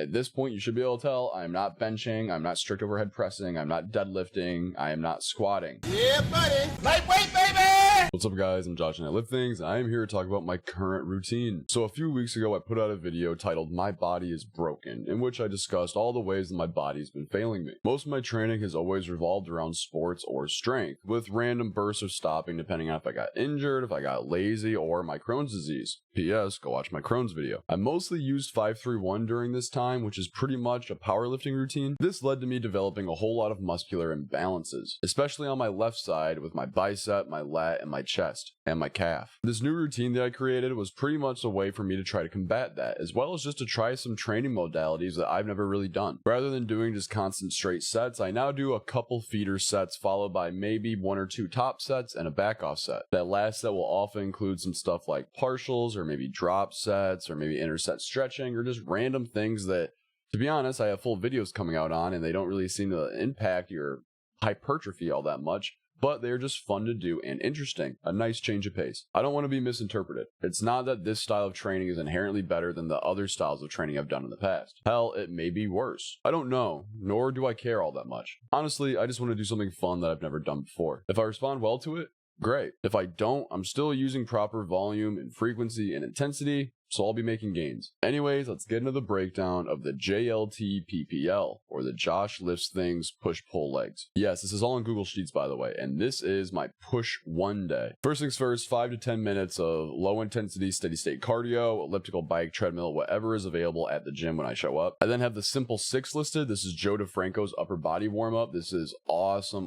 At this point, you should be able to tell I'm not benching, I'm not strict overhead pressing, I'm not deadlifting, I am not squatting. Yeah, buddy. Lightweight, baby! What's up, guys? I'm Josh and I Lift Things, and I am here to talk about my current routine. So a few weeks ago, I put out a video titled My Body is Broken, in which I discussed all the ways that my body's been failing me. Most of my training has always revolved around sports or strength, with random bursts of stopping depending on if I got injured, if I got lazy, or my Crohn's disease. P.S. Go watch my Crohn's video. I mostly used 5-3-1 during this time, which is pretty much a powerlifting routine. This led to me developing a whole lot of muscular imbalances, especially on my left side with my bicep, my lat, and my chest, and my calf. This new routine that I created was pretty much a way for me to try to combat that, as well as just to try some training modalities that I've never really done. Rather than doing just constant straight sets, I now do a couple feeder sets followed by maybe 1 or 2 top sets and a back off set. That last set will often include some stuff like partials or maybe drop sets or maybe interset stretching or just random things that, to be honest, I have full videos coming out on and they don't really seem to impact your hypertrophy all that much, but they're just fun to do and interesting. A nice change of pace. I don't want to be misinterpreted. It's not that this style of training is inherently better than the other styles of training I've done in the past. Hell, it may be worse. I don't know, nor do I care all that much. Honestly, I just want to do something fun that I've never done before. If I respond well to it, great. If I don't, I'm still using proper volume and frequency and intensity, so I'll be making gains. Anyways, let's get into the breakdown of the JLTPPL, or the Josh Lifts Things Push-Pull Legs. Yes, this is all in Google Sheets, by the way, and this is my push one day. First things first, 5 to 10 minutes of low-intensity, steady-state cardio, elliptical bike, treadmill, whatever is available at the gym when I show up. I then have the Simple 6 listed. This is Joe DeFranco's upper body warm-up. This is awesome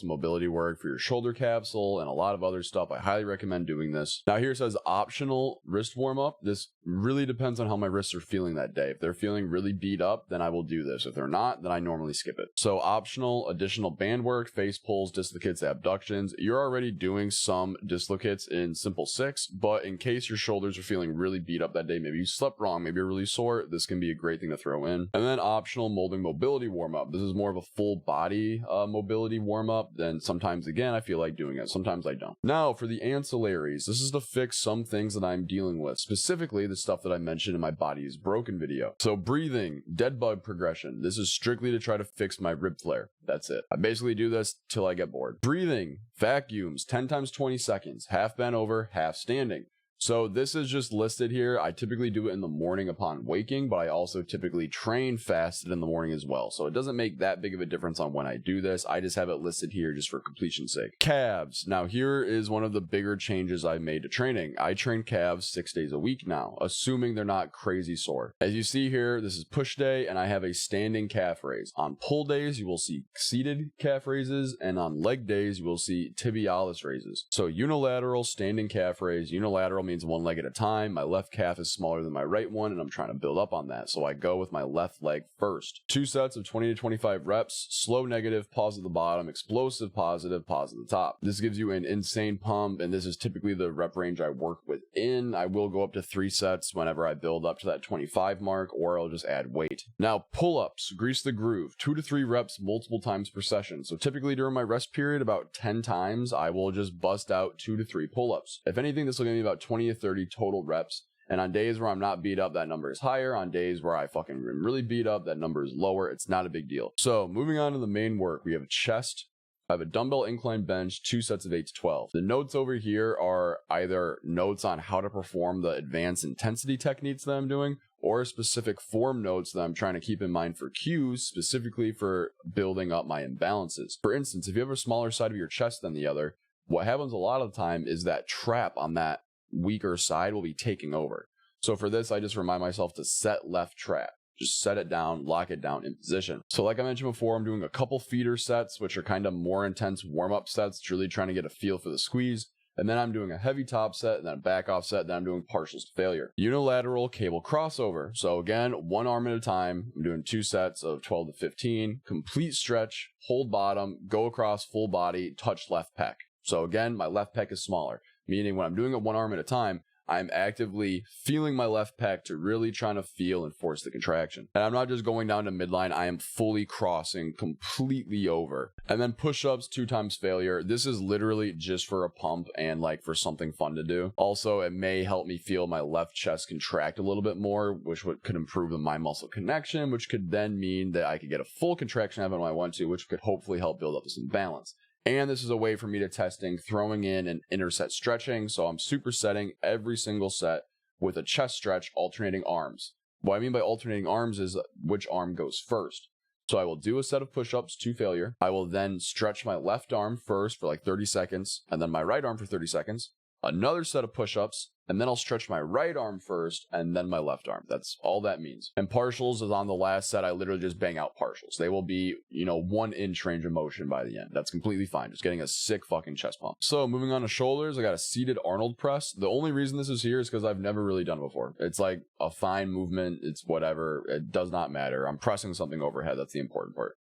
mobility work for your shoulder capsule and a lot of other stuff. I highly recommend doing this. Now here it says optional wrist warm-up. This really depends on how my wrists are feeling that day. If they're feeling really beat up, then I will do this. If they're not, then I normally skip it. So optional additional band work, face pulls, dislocates, abductions. You're already doing some dislocates in Simple 6, but in case your shoulders are feeling really beat up that day, maybe you slept wrong, maybe you're really sore, this can be a great thing to throw in. And then optional molding mobility warm-up. This is more of a full body mobility warm-up, then sometimes again I feel like doing it, sometimes I don't. Now for the ancillaries, this is to fix some things that I'm dealing with, specifically the stuff that I mentioned in my Body is Broken video. So breathing, dead bug progression. This is strictly to try to fix my rib flare. That's it. I basically do this till I get bored. Breathing, vacuums, 10 times 20 seconds, half bent over, half standing. So this is just listed here. I typically do it in the morning upon waking, but I also typically train fasted in the morning as well. So it doesn't make that big of a difference on when I do this. I just have it listed here just for completion's sake. Calves. Now here is one of the bigger changes I made to training. I train calves 6 days a week now, assuming they're not crazy sore. As you see here, this is push day and I have a standing calf raise. On pull days, you will see seated calf raises, and on leg days, you will see tibialis raises. So unilateral standing calf raise, unilateral means one leg at a time. My left calf is smaller than my right one, and I'm trying to build up on that. So I go with my left leg first. 2 sets of 20 to 25 reps, slow negative, pause at the bottom, explosive positive, pause at the top. This gives you an insane pump, and this is typically the rep range I work within. I will go up to 3 sets whenever I build up to that 25 mark, or I'll just add weight. Now pull-ups, grease the groove, 2 to 3 reps multiple times per session. So typically during my rest period, about 10 times, I will just bust out 2 to 3 pull-ups. If anything, this will give me about 20 to 30 total reps. And on days where I'm not beat up, that number is higher. On days where I fucking am really beat up, that number is lower. It's not a big deal. So moving on to the main work, we have chest. I have a dumbbell incline bench, 2 sets of 8 to 12. The notes over here are either notes on how to perform the advanced intensity techniques that I'm doing, or specific form notes that I'm trying to keep in mind for cues, specifically for building up my imbalances. For instance, if you have a smaller side of your chest than the other, what happens a lot of the time is that trap on that weaker side will be taking over. So for this, I just remind myself to set left trap. Just set it down, lock it down in position. So like I mentioned before, I'm doing a couple feeder sets, which are kind of more intense warm-up sets, really trying to get a feel for the squeeze. And then I'm doing a heavy top set, and then a back off set, then I'm doing partials to failure. Unilateral cable crossover. So again, 1 arm at a time. I'm doing 2 sets of 12 to 15. Complete stretch, hold bottom, go across full body, touch left pec. So again, my left pec is smaller, meaning when I'm doing it 1 arm at a time, I'm actively feeling my left pec to really trying to feel and force the contraction. And I'm not just going down to midline, I am fully crossing completely over. And then push-ups 2 times failure. This is literally just for a pump and like for something fun to do. Also, it may help me feel my left chest contract a little bit more, which could improve the mind muscle connection, which could then mean that I could get a full contraction of it when I want to, which could hopefully help build up this imbalance. And this is a way for me to testing throwing in an interset stretching. So I'm supersetting every single set with a chest stretch, alternating arms. What I mean by alternating arms is which arm goes first. So I will do a set of push-ups to failure. I will then stretch my left arm first for like 30 seconds, and then my right arm for 30 seconds. Another set of push-ups, and then I'll stretch my right arm first, and then my left arm. That's all that means. And partials is on the last set. I literally just bang out partials. They will be, 1 inch range of motion by the end. That's completely fine. Just getting a sick fucking chest pump. So moving on to shoulders, I got a seated Arnold press. The only reason this is here is because I've never really done it before. It's like a fine movement. It's whatever. It does not matter. I'm pressing something overhead. That's the important part.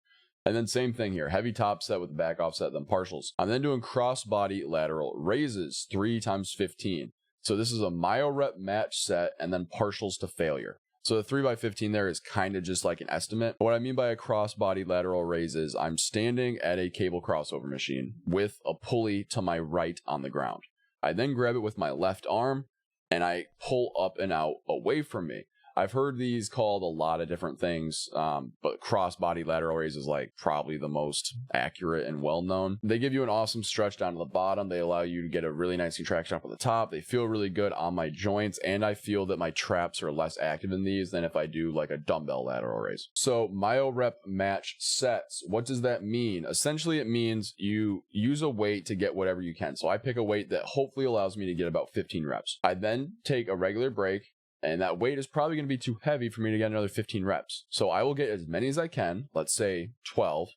And then same thing here, heavy top set with the back offset, then partials. I'm then doing cross body lateral raises 3 times 15. So this is a myo rep match set and then partials to failure. So the 3x15 there is kind of just like an estimate. What I mean by a cross body lateral raise is I'm standing at a cable crossover machine with a pulley to my right on the ground. I then grab it with my left arm and I pull up and out away from me. I've heard these called a lot of different things, but cross-body lateral raise is like probably the most accurate and well-known. They give you an awesome stretch down to the bottom. They allow you to get a really nice contraction up at the top. They feel really good on my joints, and I feel that my traps are less active in these than if I do like a dumbbell lateral raise. So myo rep match sets, what does that mean? Essentially, it means you use a weight to get whatever you can. So I pick a weight that hopefully allows me to get about 15 reps. I then take a regular break, and that weight is probably going to be too heavy for me to get another 15 reps. So I will get as many as I can, let's say 12,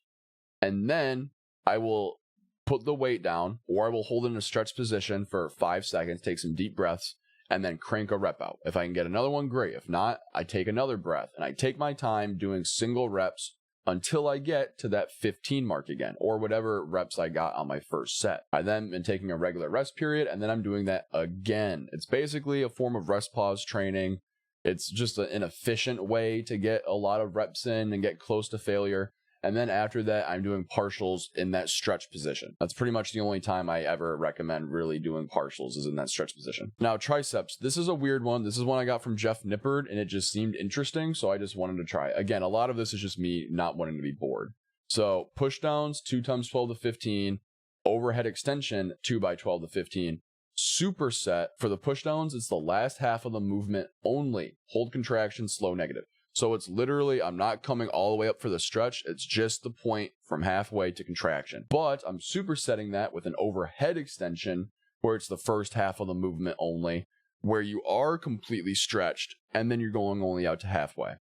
and then I will put the weight down, or I will hold it in a stretch position for 5 seconds, take some deep breaths, and then crank a rep out. If I can get another one, great. If not, I take another breath, and I take my time doing single reps until I get to that 15 mark again, or whatever reps I got on my first set. I then am taking a regular rest period, and then I'm doing that again. It's basically a form of rest pause training. It's just an efficient way to get a lot of reps in and get close to failure. And then after that, I'm doing partials in that stretch position. That's pretty much the only time I ever recommend really doing partials is in that stretch position. Now, triceps. This is a weird one. This is one I got from Jeff Nippard, and it just seemed interesting, so I just wanted to try it. Again, a lot of this is just me not wanting to be bored. So push downs, 2 times 12 to 15. Overhead extension, 2 by 12 to 15. Superset. For the push downs, it's the last half of the movement only. Hold contraction, slow negative. So it's literally, I'm not coming all the way up for the stretch. It's just the point from halfway to contraction. But I'm supersetting that with an overhead extension where it's the first half of the movement only, where you are completely stretched and then you're going only out to halfway.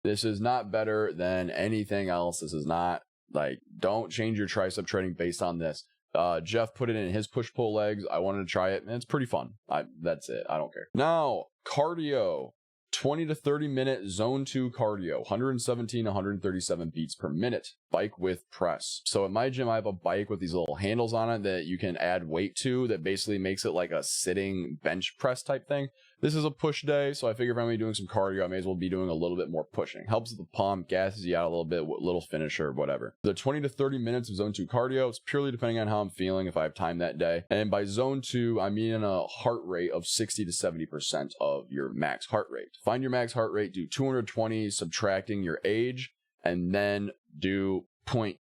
This is not better than anything else. This is not like, don't change your tricep training based on this. Jeff put it in his push-pull legs. I wanted to try it, and it's pretty fun. That's it. I don't care. Now, cardio. 20 to 30 minute zone 2 cardio, 117 137 beats per minute, bike with press. So at my gym, I have a bike with these little handles on it that you can add weight to that basically makes it like a sitting bench press type thing. This is a push day, so I figure if I'm going to be doing some cardio, I may as well be doing a little bit more pushing. Helps with the pump, gasses you out a little bit, little finisher, whatever. The 20 to 30 minutes of zone 2 cardio, it's purely depending on how I'm feeling, if I have time that day. And by zone 2, I mean a heart rate of 60 to 70% of your max heart rate. To find your max heart rate, do 220 subtracting your age, and then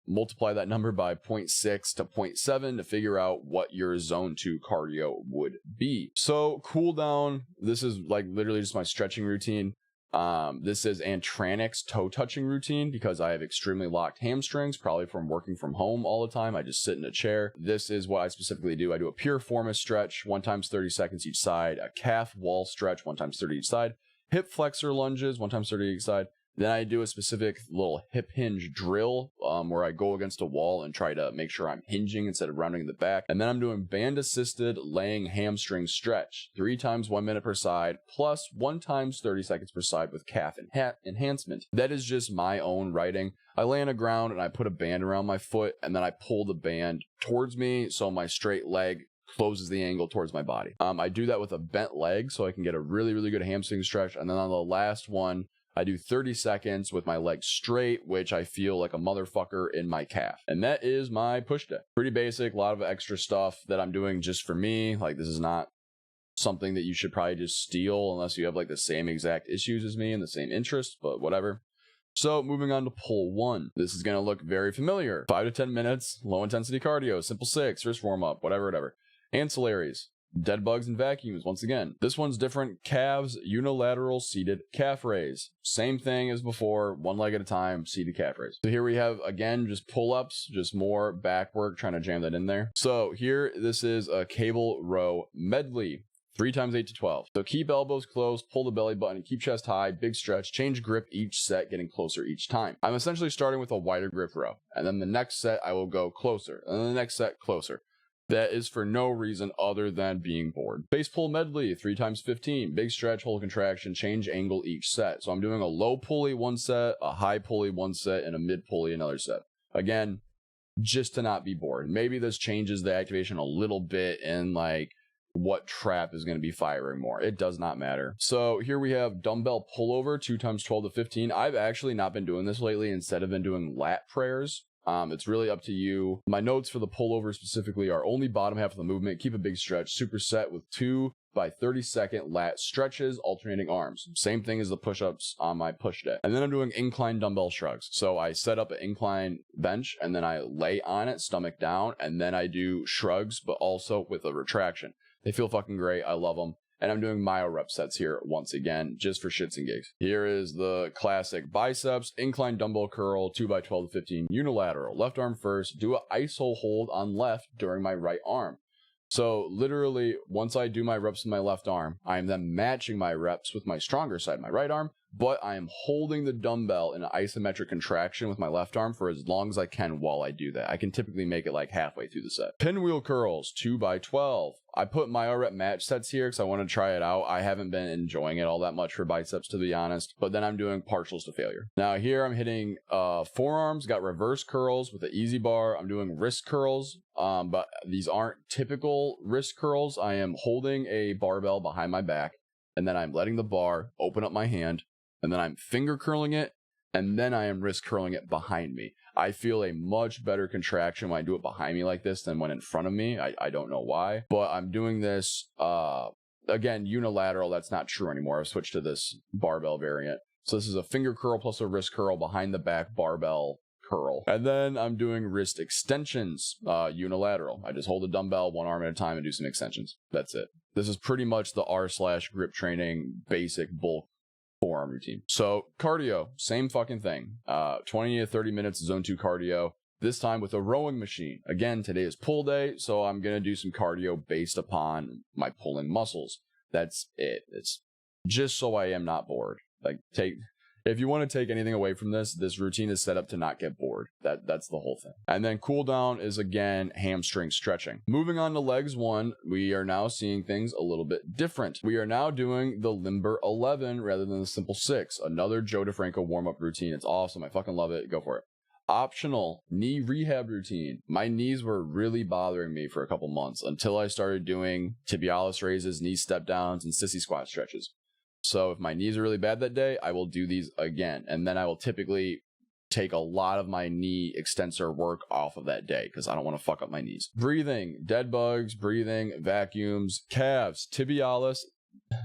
multiply that number by 0.6 to 0.7 to figure out what your zone 2 cardio would be. So cool down, this is like literally just my stretching routine. This is Antranix toe touching routine because I have extremely locked hamstrings, probably from working from home all the time. I just sit in a chair. This is what I specifically do. I do a piriformis stretch, 1 times 30 seconds each side, a calf wall stretch, 1 times 30 each side, hip flexor lunges, 1 times 30 each side. Then I do a specific little hip hinge drill where I go against a wall and try to make sure I'm hinging instead of rounding the back. And then I'm doing band-assisted laying hamstring stretch, 3 times 1 minute per side, plus 1 times 30 seconds per side with calf enhancement. That is just my own writing. I lay on the ground and I put a band around my foot, and then I pull the band towards me so my straight leg closes the angle towards my body. I do that with a bent leg so I can get a really, really good hamstring stretch. And then on the last one, I do 30 seconds with my legs straight, which I feel like a motherfucker in my calf. And that is my push day. Pretty basic, a lot of extra stuff that I'm doing just for me. Like, this is not something that you should probably just steal unless you have like the same exact issues as me and the same interests, but whatever. So moving on to pull 1. This is going to look very familiar. 5 to 10 minutes, low intensity cardio, simple 6, wrist warm up, whatever. Ancillaries, dead bugs and vacuums. Once again, this one's different. Calves, unilateral seated calf raise. Same thing as before, one leg at a time, seated calf raise. So here we have, again, just pull-ups, just more back work, trying to jam that in there. So here, this is a cable row medley. 3 times 8 to 12. So keep elbows close, pull the belly button, keep chest high, big stretch, change grip each set, getting closer each time. I'm essentially starting with a wider grip row, and then the next set I will go closer, and then the next set closer. That is for no reason other than being bored. Base pull medley, 3 times 15, big stretch, hold contraction, change angle each set. So I'm doing a low pulley one set, a high pulley one set, and a mid pulley another set. Again, just to not be bored. Maybe this changes the activation a little bit in like what trap is going to be firing more. It does not matter. So here we have dumbbell pullover, 2 times 12 to 15. I've actually not been doing this lately. Instead of been doing lat prayers. It's really up to you. My notes for the pullover specifically are only bottom half of the movement, keep a big stretch, superset with 2 by 30-second lat stretches, alternating arms. Same thing as the push-ups on my push day. And then I'm doing incline dumbbell shrugs. So I set up an incline bench and then I lay on it, stomach down, and then I do shrugs, but also with a retraction. They feel fucking great. I love them. And I'm doing myo rep sets here once again, just for shits and gigs. Here is the classic biceps, incline dumbbell curl, 2 by 12 to 15, unilateral. Left arm first, do an iso hold on left during my right arm. So literally, once I do my reps with my left arm, I am then matching my reps with my stronger side, my right arm, but I am holding the dumbbell in an isometric contraction with my left arm for as long as I can while I do that. I can typically make it like halfway through the set. Pinwheel curls, 2 by 12. I put myo rep match sets here because I want to try it out. I haven't been enjoying it all that much for biceps, to be honest, but then I'm doing partials to failure. Now here I'm hitting forearms, got reverse curls with the easy bar. I'm doing wrist curls, but these aren't typical wrist curls. I am holding a barbell behind my back, and then I'm letting the bar open up my hand, and then I'm finger curling it, and then I am wrist curling it behind me. I feel a much better contraction when I do it behind me like this than when in front of me. I don't know why, but I'm doing this, again, unilateral. That's not true anymore. I've switched to this barbell variant. So this is a finger curl plus a wrist curl behind the back barbell curl. And then I'm doing wrist extensions, unilateral. I just hold a dumbbell one arm at a time and do some extensions. That's it. This is pretty much the r/grip training basic bulk forearm routine. So cardio, same fucking thing. 20 to 30 minutes zone 2 cardio, this time with a rowing machine. Again, today is pull day, so I'm going to do some cardio based upon my pulling muscles. That's it. It's just so I am not bored. Like, if you want to take anything away from this routine is set up to not get bored. That's the whole thing. And then cool down is, again, hamstring stretching. Moving on to legs 1, we are now seeing things a little bit different. We are now doing the limber 11 rather than the simple 6. Another Joe DeFranco warm-up routine. It's awesome. I fucking love it. Go for it. Optional knee rehab routine. My knees were really bothering me for a couple months until I started doing tibialis raises, knee step downs, and sissy squat stretches. So if my knees are really bad that day, I will do these again. And then I will typically take a lot of my knee extensor work off of that day because I don't want to fuck up my knees. Breathing, dead bugs, breathing, vacuums, calves, tibialis,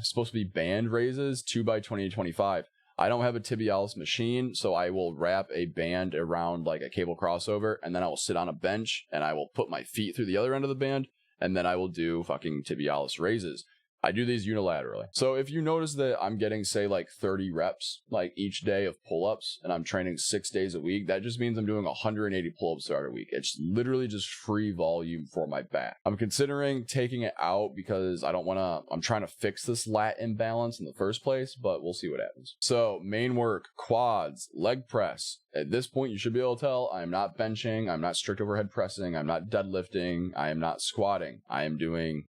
supposed to be band raises, 2 by 20 to 25. I don't have a tibialis machine, so I will wrap a band around like a cable crossover, and then I will sit on a bench and I will put my feet through the other end of the band, and then I will do fucking tibialis raises. I do these unilaterally. So if you notice that I'm getting, say, like 30 reps like each day of pull-ups, and I'm training 6 days a week, that just means I'm doing 180 pull-ups throughout a week. It's literally just free volume for my back. I'm considering taking it out because I'm trying to fix this lat imbalance in the first place, but we'll see what happens. So main work, quads, leg press. At this point, you should be able to tell I am not benching, I'm not strict overhead pressing, I'm not deadlifting, I am not squatting. I am doing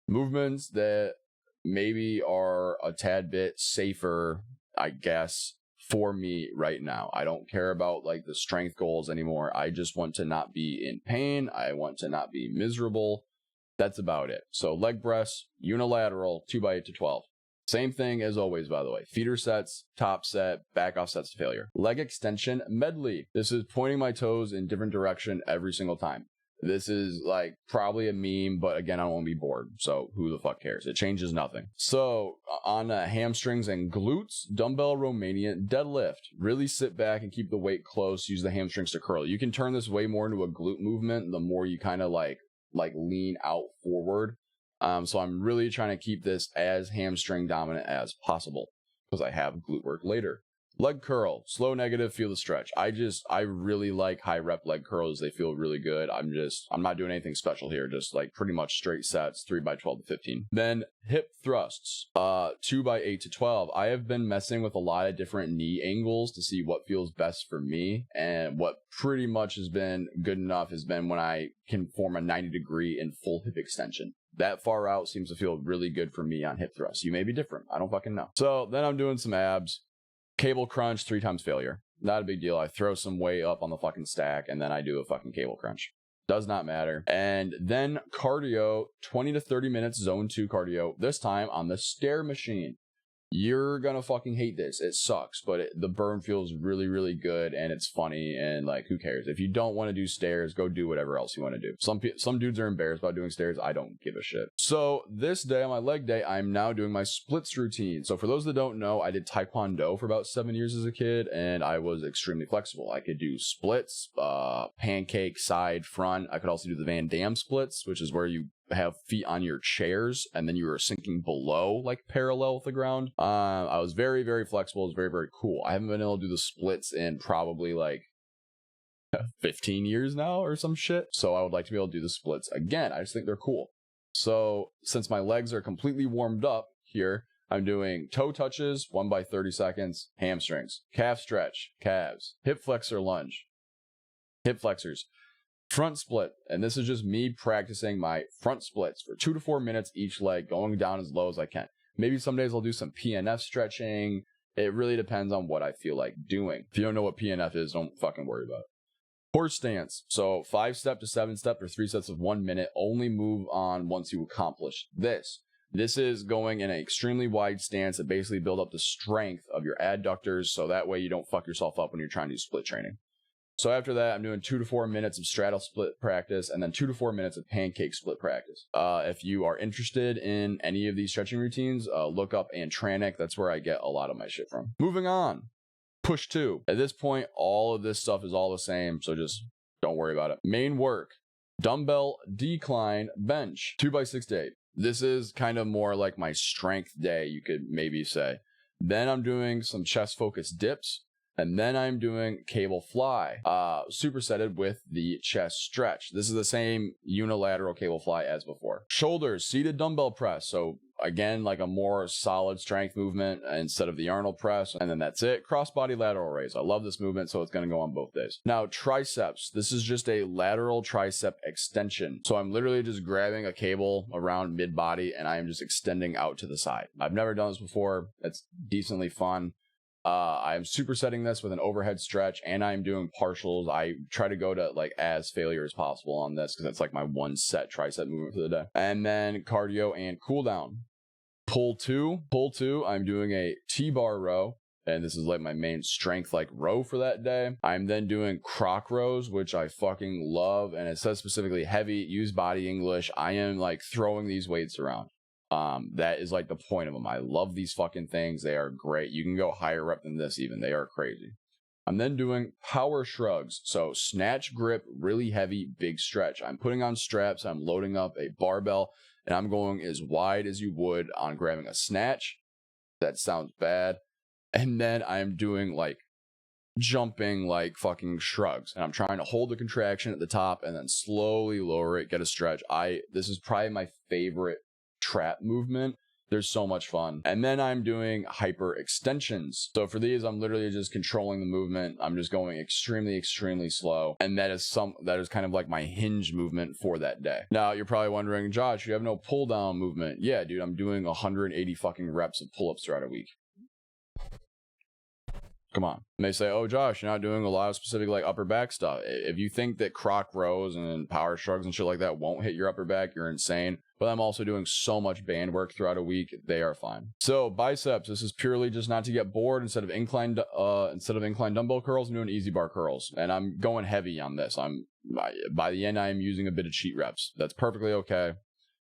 movements that maybe are a tad bit safer, I guess, for me right now. I don't care about like the strength goals anymore. I just want to not be in pain. I want to not be miserable. That's about it. So leg press, unilateral, 2x8 to 12. Same thing as always, by the way. Feeder sets, top set, back off sets to failure. Leg extension medley. This is pointing my toes in different direction every single time. This is like probably a meme, but again, I don't want to be bored. So who the fuck cares? It changes nothing. So on hamstrings and glutes, dumbbell Romanian deadlift. Really sit back and keep the weight close. Use the hamstrings to curl. You can turn this way more into a glute movement the more you kind of like lean out forward. So I'm really trying to keep this as hamstring dominant as possible because I have glute work later. Leg curl, slow negative, feel the stretch. I really like high rep leg curls. They feel really good. I'm not doing anything special here. Just like pretty much straight sets, 3x12 to 15. Then hip thrusts, 2x8 to 12. I have been messing with a lot of different knee angles to see what feels best for me. And what pretty much has been good enough has been when I can form a 90-degree in full hip extension. That far out seems to feel really good for me on hip thrusts. You may be different. I don't fucking know. So then I'm doing some abs. Cable crunch, 3 times failure. Not a big deal. I throw some weight up on the fucking stack and then I do a fucking cable crunch. Does not matter. And then cardio, 20 to 30 minutes, zone 2 cardio. This time on the stair machine. You're gonna fucking hate this. It sucks, but the burn feels really, really good and it's funny and like, who cares? If you don't want to do stairs, go do whatever else you want to do. Some dudes are embarrassed about doing stairs. I don't give a shit. So this day on my leg day, I'm now doing my splits routine. So for those that don't know, I did Taekwondo for about 7 years as a kid and I was extremely flexible. I could do splits, pancake, side, front. I could also do the Van Damme splits, which is where you have feet on your chairs and then you were sinking below, like parallel with the ground. I was very, very flexible. It was very, very cool. I haven't been able to do the splits in probably like 15 years now or some shit. So I would like to be able to do the splits again. I just think they're cool. So since my legs are completely warmed up here, I'm doing toe touches, 1x30 seconds, hamstrings, calf stretch, calves, hip flexor lunge, hip flexors, front split, and this is just me practicing my front splits for 2 to 4 minutes each leg, going down as low as I can. Maybe some days I'll do some PNF stretching. It really depends on what I feel like doing. If you don't know what PNF is, don't fucking worry about it. Horse stance. So 5-step to 7-step or 3 sets of 1 minute. Only move on once you accomplish this. This is going in an extremely wide stance that basically build up the strength of your adductors so that way you don't fuck yourself up when you're trying to do split training. So after that, I'm doing 2 to 4 minutes of straddle split practice and then 2 to 4 minutes of pancake split practice. If you are interested in any of these stretching routines, look up Antranic. That's where I get a lot of my shit from. Moving on. Push 2. At this point, all of this stuff is all the same, so just don't worry about it. Main work. Dumbbell decline bench. 2x6 to 8. This is kind of more like my strength day, you could maybe say. Then I'm doing some chest focused dips. And then I'm doing cable fly, supersetted with the chest stretch. This is the same unilateral cable fly as before. Shoulders, seated dumbbell press. So again, like a more solid strength movement instead of the Arnold press. And then that's it. Cross-body lateral raise. I love this movement, so it's going to go on both days. Now, triceps. This is just a lateral tricep extension. So I'm literally just grabbing a cable around mid-body and I am just extending out to the side. I've never done this before. It's decently fun. I'm supersetting this with an overhead stretch and I'm doing partials. I try to go to like as failure as possible on this because it's like my 1 set tricep movement for the day. And then cardio and cool down. Pull 2, I'm doing a T-bar row. And this is like my main strength like row for that day. I'm then doing croc rows, which I fucking love. And it says specifically heavy, use body English. I am like throwing these weights around. That is like the point of them. I love these fucking things. They are great. You can go higher rep than this even. They are crazy. I'm then doing power shrugs. So snatch grip, really heavy, big stretch. I'm putting on straps. I'm loading up a barbell and I'm going as wide as you would on grabbing a snatch. That sounds bad. And then I'm doing like jumping like fucking shrugs. And I'm trying to hold the contraction at the top and then slowly lower it, get a stretch. This is probably my favorite trap movement. There's so much fun. And then I'm doing hyper extensions. So for these, I'm literally just controlling the movement. I'm just going extremely, extremely slow. And that is kind of like my hinge movement for that day. Now you're probably wondering, Josh, you have no pull down movement. Yeah, dude, I'm doing 180 fucking reps of pull-ups throughout a week. Come on. And they say, oh, Josh, you're not doing a lot of specific like upper back stuff. If you think that croc rows and power shrugs and shit like that won't hit your upper back, you're insane. But I'm also doing so much band work throughout a week, they are fine. So biceps, this is purely just not to get bored. Instead of incline dumbbell curls, I'm doing easy bar curls. And I'm going heavy on this. By the end, I am using a bit of cheat reps. That's perfectly okay.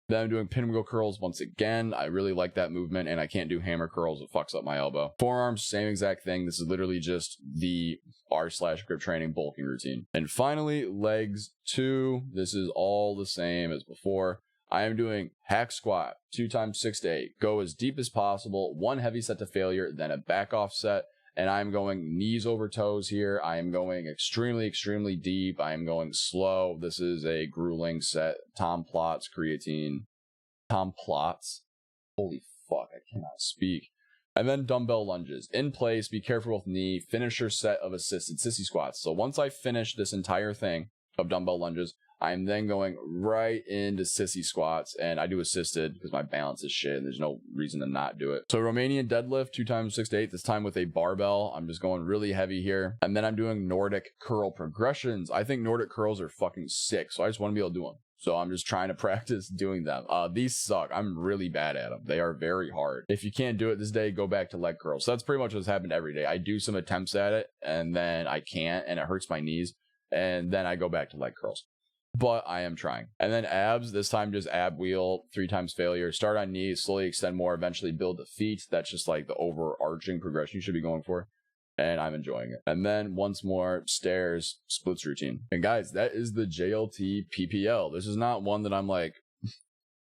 Then I'm doing pinwheel curls once again. I really like that movement, and I can't do hammer curls. It fucks up my elbow. Forearms, same exact thing. This is literally just the R/grip training bulking routine. And finally, legs 2. This is all the same as before. I am doing hack squat, 2 times 6 to 8. Go as deep as possible, 1 heavy set to failure, then a back off set. And I'm going knees over toes here. I am going extremely, extremely deep. I am going slow. This is a grueling set. Tom Plotz creatine. Tom Plotz. Holy fuck, I cannot speak. And then dumbbell lunges. In place, be careful with knee. Finisher set of assisted sissy squats. So once I finish this entire thing of dumbbell lunges, I'm then going right into sissy squats, and I do assisted because my balance is shit and there's no reason to not do it. So Romanian deadlift, 2 times 6 to 8, this time with a barbell. I'm just going really heavy here. And then I'm doing Nordic curl progressions. I think Nordic curls are fucking sick, so I just want to be able to do them. So I'm just trying to practice doing them. These suck. I'm really bad at them. They are very hard. If you can't do it this day, go back to leg curls. So that's pretty much what's happened every day. I do some attempts at it, and then I can't, and it hurts my knees. And then I go back to leg curls. But I am trying. And then abs, this time just ab wheel, 3 times failure. Start on knees, slowly extend more, eventually build the feet. That's just like the overarching progression you should be going for. And I'm enjoying it. And then once more, stairs, splits routine. And guys, that is the JLTPPL. This is not one that I'm like,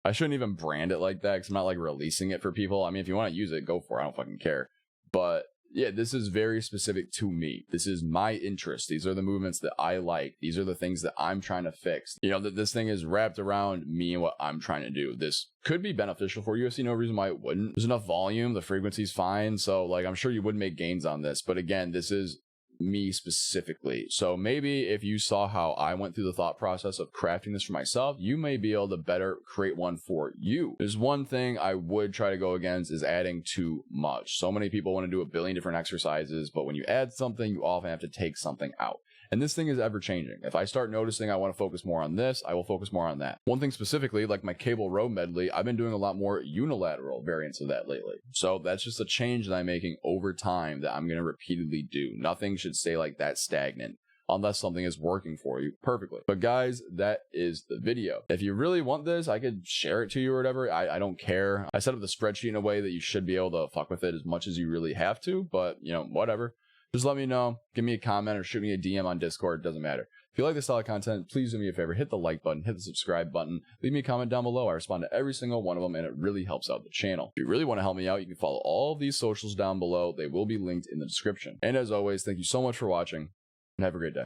I shouldn't even brand it like that because I'm not like releasing it for people. I mean, if you want to use it, go for it. I don't fucking care. But yeah, this is very specific to me. This is my interest. These are the movements that I like. These are the things that I'm trying to fix. You know, that this thing is wrapped around me and what I'm trying to do. This could be beneficial for you. I see no reason why it wouldn't. There's enough volume. The frequency's fine. So like, I'm sure you would make gains on this. But again, this is me specifically. So maybe if you saw how I went through the thought process of crafting this for myself, you may be able to better create one for you. There's one thing I would try to go against is adding too much. So many people want to do a billion different exercises, but when you add something, you often have to take something out. And this thing is ever changing. If I start noticing I want to focus more on this, I will focus more on that. One thing specifically, like my cable row medley, I've been doing a lot more unilateral variants of that lately. So that's just a change that I'm making over time that I'm going to repeatedly do. Nothing should stay like that stagnant unless something is working for you perfectly. But guys, that is the video. If you really want this, I could share it to you or whatever. I don't care. I set up the spreadsheet in a way that you should be able to fuck with it as much as you really have to, but you know, whatever. Just let me know, give me a comment or shoot me a DM on Discord, it doesn't matter. If you like this style of content, please do me a favor, hit the like button, hit the subscribe button, leave me a comment down below. I respond to every single one of them and it really helps out the channel. If you really want to help me out, you can follow all of these socials down below. They will be linked in the description. And as always, thank you so much for watching and have a great day.